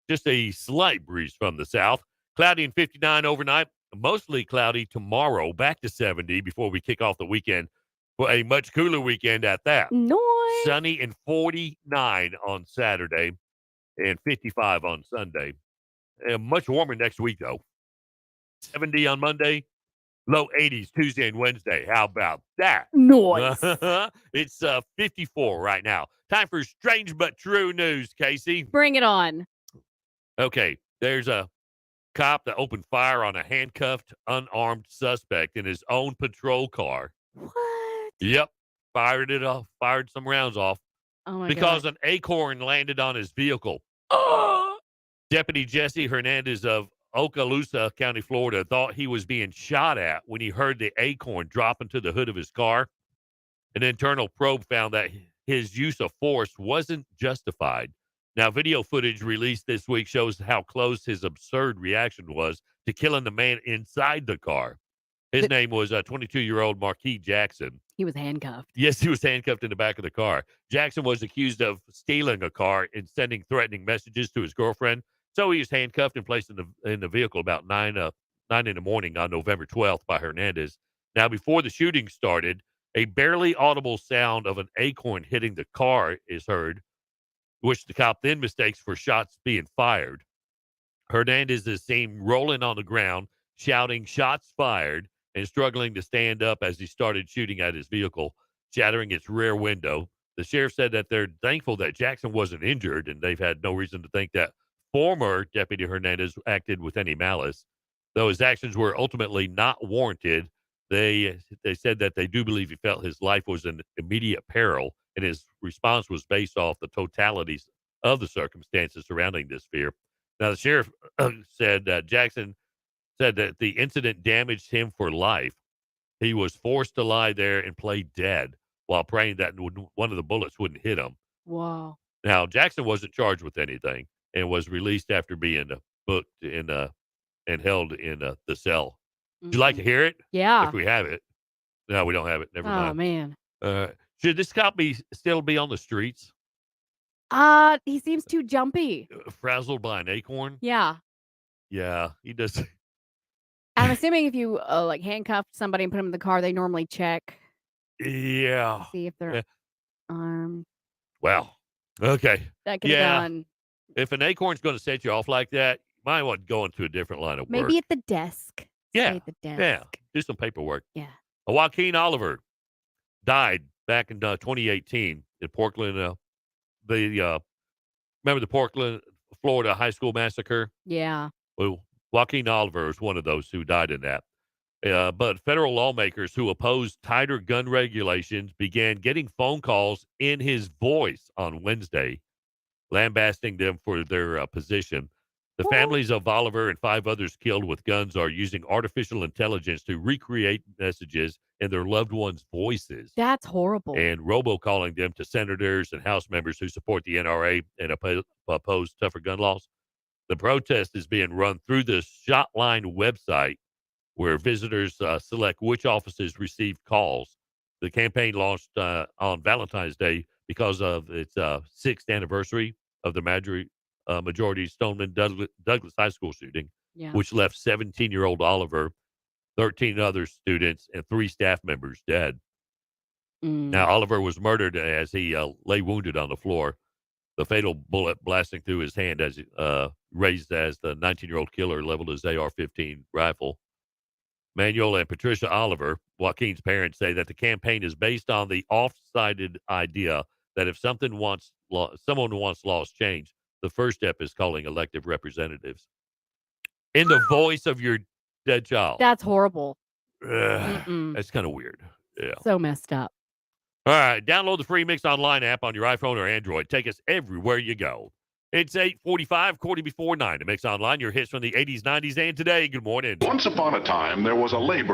Just a slight breeze from the south. Cloudy and 59 overnight. Mostly cloudy tomorrow. Back to 70 before we kick off the weekend for a much cooler weekend at that. Noise. Sunny and 49 on Saturday and 55 on Sunday. And much warmer next week, though. 70 on Monday, low 80s Tuesday and Wednesday. How about that? Noise. It's 54 right now. Time for strange but true news, Casey. Bring it on. Okay, there's a cop that opened fire on a handcuffed, unarmed suspect in his own patrol car. What? Yep, fired some rounds off Oh my because God. an acorn landed on his vehicle. Oh. Deputy Jesse Hernandez of Okaloosa County, Florida, thought he was being shot at when he heard the acorn drop into the hood of his car. An internal probe found that his use of force wasn't justified. Now, video footage released this week shows how close his absurd reaction was to killing the man inside the car. His name was 22-year-old Marquis Jackson. He was handcuffed. Yes, he was handcuffed in the back of the car. Jackson was accused of stealing a car and sending threatening messages to his girlfriend. So he was handcuffed and placed in the vehicle about 9 in the morning on November 12th by Hernandez. Now, before the shooting started, a barely audible sound of an acorn hitting the car is heard, which the cop then mistakes for shots being fired. Hernandez is seen rolling on the ground, shouting shots fired, and struggling to stand up as he started shooting at his vehicle, shattering its rear window. The sheriff said that they're thankful that Jackson wasn't injured, and they've had no reason to think that former Deputy Hernandez acted with any malice. Though his actions were ultimately not warranted, they said that they do believe he felt his life was in immediate peril, and his response was based off the totalities of the circumstances surrounding this fear. Now, the sheriff said that Jackson said that the incident damaged him for life. He was forced to lie there and play dead while praying that one of the bullets wouldn't hit him. Wow. Now, Jackson wasn't charged with anything and was released after being booked and held in the cell. Would you like to hear it? Yeah. If we have it. No, we don't have it. Never Oh, mind. man. Should this cop still be on the streets? He seems too jumpy. Frazzled by an acorn? Yeah. Yeah, he does. I'm assuming if you, handcuff somebody and put them in the car, they normally check, Yeah. see if they're Yeah. armed. Well, okay. That could have Yeah. gone If an acorn's going to set you off like that, you might want to go into a different line of work. maybe at the desk. Yeah. Stay at the desk. Yeah. Do some paperwork. Yeah. Joaquin Oliver died back in 2018 in Portland. Remember the Portland, Florida high school massacre? Yeah. Well, Joaquin Oliver is one of those who died in that. But federal lawmakers who opposed tighter gun regulations began getting phone calls in his voice on Wednesday, lambasting them for their position. The What? families of Oliver and 5 others killed with guns are using artificial intelligence to recreate messages in their loved ones' voices That's horrible. and robocalling them to senators and House members who support the NRA and oppose tougher gun laws. The protest is being run through the Shotline website where visitors select which offices receive calls. The campaign launched on Valentine's Day because of its 6th anniversary of the majority Stoneman Douglas High School shooting, Yeah. which left 17-year-old Oliver, 13 other students, and 3 staff members dead. Now, Oliver was murdered as he lay wounded on the floor. The fatal bullet blasting through his hand as raised as the 19-year-old killer leveled his AR-15 rifle. Manuel and Patricia Oliver, Joaquin's parents, say that the campaign is based on the oft-cited idea that if someone wants laws changed, the first step is calling elective representatives. In the voice of your dead child. That's horrible. That's kind of weird. Yeah. So messed up. All right. Download the free Mix Online app on your iPhone or Android. Take us everywhere you go. It's 8:45, quarter before 9 to Mix Online. Your hits from the 80s, 90s, and today. Good morning. Once upon a time, there was a labor